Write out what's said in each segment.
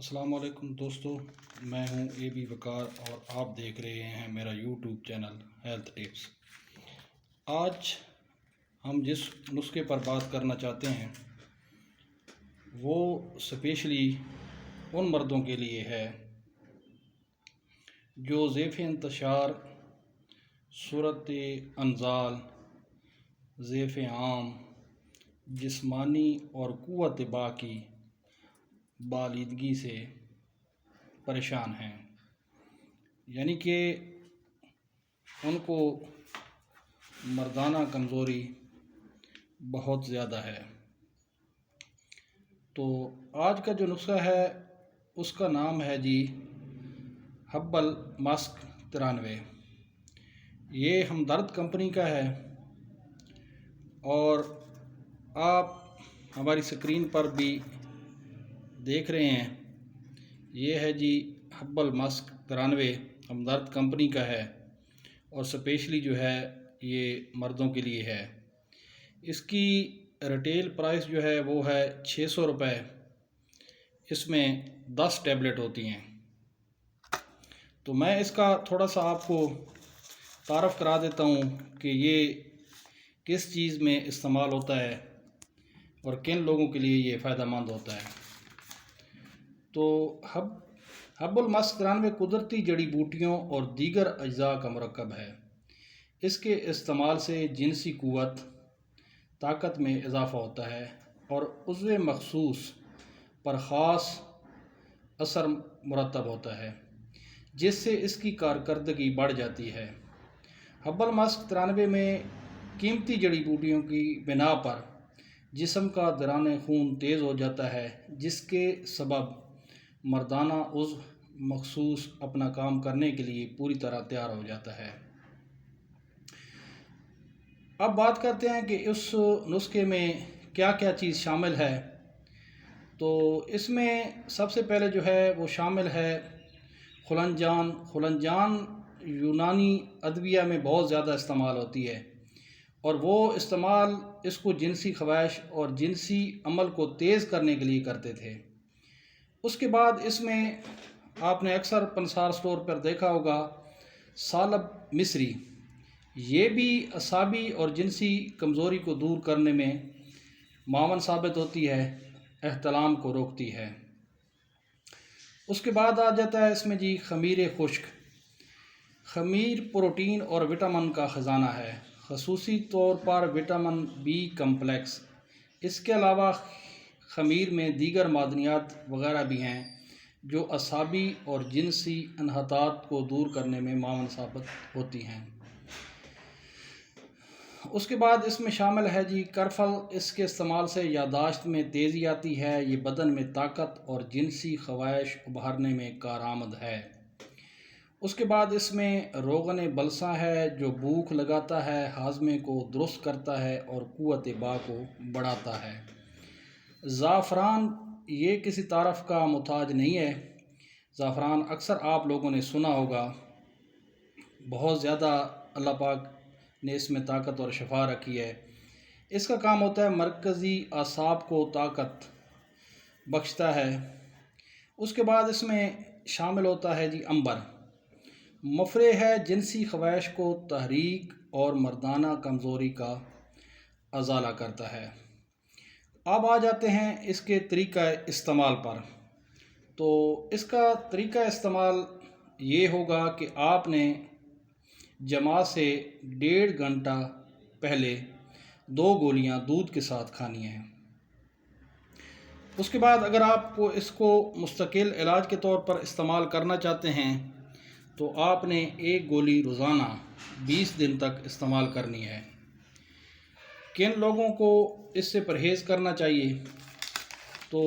السلام علیکم دوستو، میں ہوں اے بی وقار اور آپ دیکھ رہے ہیں میرا یوٹیوب چینل ہیلتھ ٹپس۔ آج ہم جس نسخے پر بات کرنا چاہتے ہیں وہ اسپیشلی ان مردوں کے لیے ہے جو ضعف انتشار، صورت انزال، ضعف عام، جسمانی اور قوت باقی بالادگی سے پریشان ہیں، یعنی کہ ان کو مردانہ کمزوری بہت زیادہ ہے۔ تو آج کا جو نسخہ ہے اس کا نام ہے ہربل ماسک 93۔ یہ ہمدرد کمپنی کا ہے اور آپ ہماری اسکرین پر بھی دیکھ رہے ہیں، یہ ہے ہربل ماسک 93 ہمدرد کمپنی کا ہے اور اسپیشلی جو ہے یہ مردوں کے لیے ہے۔ اس کی ریٹیل پرائس جو ہے وہ ہے 600 روپے۔ اس میں 10 ٹیبلٹ ہوتی ہیں۔ تو میں اس کا تھوڑا سا آپ کو تعارف کرا دیتا ہوں کہ یہ کس چیز میں استعمال ہوتا ہے اور کن لوگوں کے لیے یہ فائدہ مند ہوتا ہے۔ تو ہربل ماسک 93 قدرتی جڑی بوٹیوں اور دیگر اجزاء کا مرکب ہے۔ اس کے استعمال سے جنسی قوت، طاقت میں اضافہ ہوتا ہے اور عضو مخصوص پر خاص اثر مرتب ہوتا ہے، جس سے اس کی کارکردگی بڑھ جاتی ہے۔ ہربل ماسک 93 میں قیمتی جڑی بوٹیوں کی بنا پر جسم کا دوران خون تیز ہو جاتا ہے، جس کے سبب مردانہ عضو مخصوص اپنا کام کرنے کے لیے پوری طرح تیار ہو جاتا ہے۔ اب بات کرتے ہیں کہ اس نسخے میں کیا کیا چیز شامل ہے۔ تو اس میں سب سے پہلے جو ہے وہ شامل ہے خلنجان۔ خلنجان یونانی ادویہ میں بہت زیادہ استعمال ہوتی ہے اور وہ استعمال اس کو جنسی خواہش اور جنسی عمل کو تیز کرنے کے لیے کرتے تھے۔ اس کے بعد اس میں آپ نے اکثر پنسار سٹور پر دیکھا ہوگا سالب مصری، یہ بھی اعصابی اور جنسی کمزوری کو دور کرنے میں معاون ثابت ہوتی ہے، احتلام کو روکتی ہے۔ اس کے بعد آ جاتا ہے اس میں خمیر خشک۔ خمیر پروٹین اور وٹامن کا خزانہ ہے، خصوصی طور پر وٹامن بی کمپلیکس۔ اس کے علاوہ خمیر میں دیگر معدنیات وغیرہ بھی ہیں جو اعصابی اور جنسی انحطاط کو دور کرنے میں معاون ثابت ہوتی ہیں۔ اس کے بعد اس میں شامل ہے کرفل۔ اس کے استعمال سے یادداشت میں تیزی آتی ہے، یہ بدن میں طاقت اور جنسی خواہش ابھارنے میں کارآمد ہے۔ اس کے بعد اس میں روغن بلسا ہے جو بھوک لگاتا ہے، ہاضمے کو درست کرتا ہے اور قوت باء کو بڑھاتا ہے۔ زعفران یہ کسی تعارف کا محتاج نہیں ہے۔ زعفران اکثر آپ لوگوں نے سنا ہوگا، بہت زیادہ اللہ پاک نے اس میں طاقت اور شفا رکھی ہے۔ اس کا کام ہوتا ہے مرکزی اعصاب کو طاقت بخشتا ہے۔ اس کے بعد اس میں شامل ہوتا ہے عنبر، مفرح ہے، جنسی خواہش کو تحریک اور مردانہ کمزوری کا ازالہ کرتا ہے۔ اب آ جاتے ہیں اس کے طریقہ استعمال پر۔ تو اس کا طریقہ استعمال یہ ہوگا کہ آپ نے جماع سے 1.5 گھنٹہ پہلے 2 گولیاں دودھ کے ساتھ کھانی ہیں۔ اس کے بعد اگر آپ کو اس کو مستقل علاج کے طور پر استعمال کرنا چاہتے ہیں تو آپ نے 1 گولی روزانہ 20 دن تک استعمال کرنی ہے۔ کن لوگوں کو اس سے پرہیز کرنا چاہیے؟ تو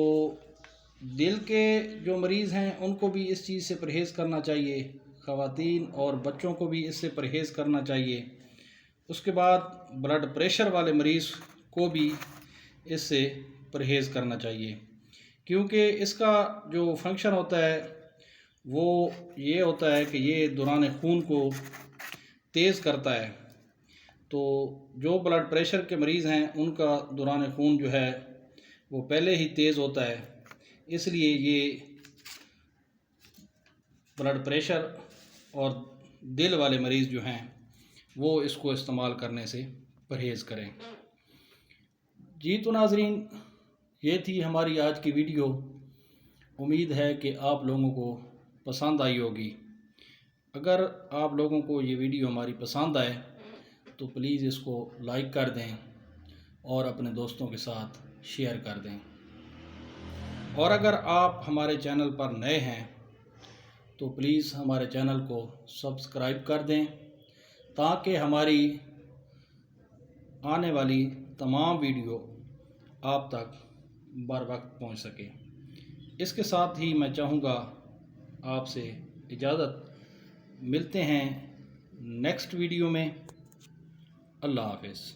دل کے جو مریض ہیں ان کو بھی اس چیز سے پرہیز کرنا چاہیے، خواتین اور بچوں کو بھی اس سے پرہیز کرنا چاہیے۔ اس کے بعد بلڈ پریشر والے مریض کو بھی اس سے پرہیز کرنا چاہیے، کیونکہ اس کا جو فنکشن ہوتا ہے وہ یہ ہوتا ہے کہ یہ دوران خون کو تیز کرتا ہے۔ تو جو بلڈ پریشر کے مریض ہیں ان کا دوران خون جو ہے وہ پہلے ہی تیز ہوتا ہے، اس لیے یہ بلڈ پریشر اور دل والے مریض جو ہیں وہ اس کو استعمال کرنے سے پرہیز کریں۔ جی تو ناظرین، یہ تھی ہماری آج کی ویڈیو۔ امید ہے کہ آپ لوگوں کو پسند آئی ہوگی۔ اگر آپ لوگوں کو یہ ویڈیو ہماری پسند آئے تو پلیز اس کو لائک کر دیں اور اپنے دوستوں کے ساتھ شیئر کر دیں۔ اور اگر آپ ہمارے چینل پر نئے ہیں تو پلیز ہمارے چینل کو سبسکرائب کر دیں تاکہ ہماری آنے والی تمام ویڈیو آپ تک بر وقت پہنچ سکے۔ اس کے ساتھ ہی میں چاہوں گا آپ سے اجازت، ملتے ہیں نیکسٹ ویڈیو میں۔ اللہ حافظ۔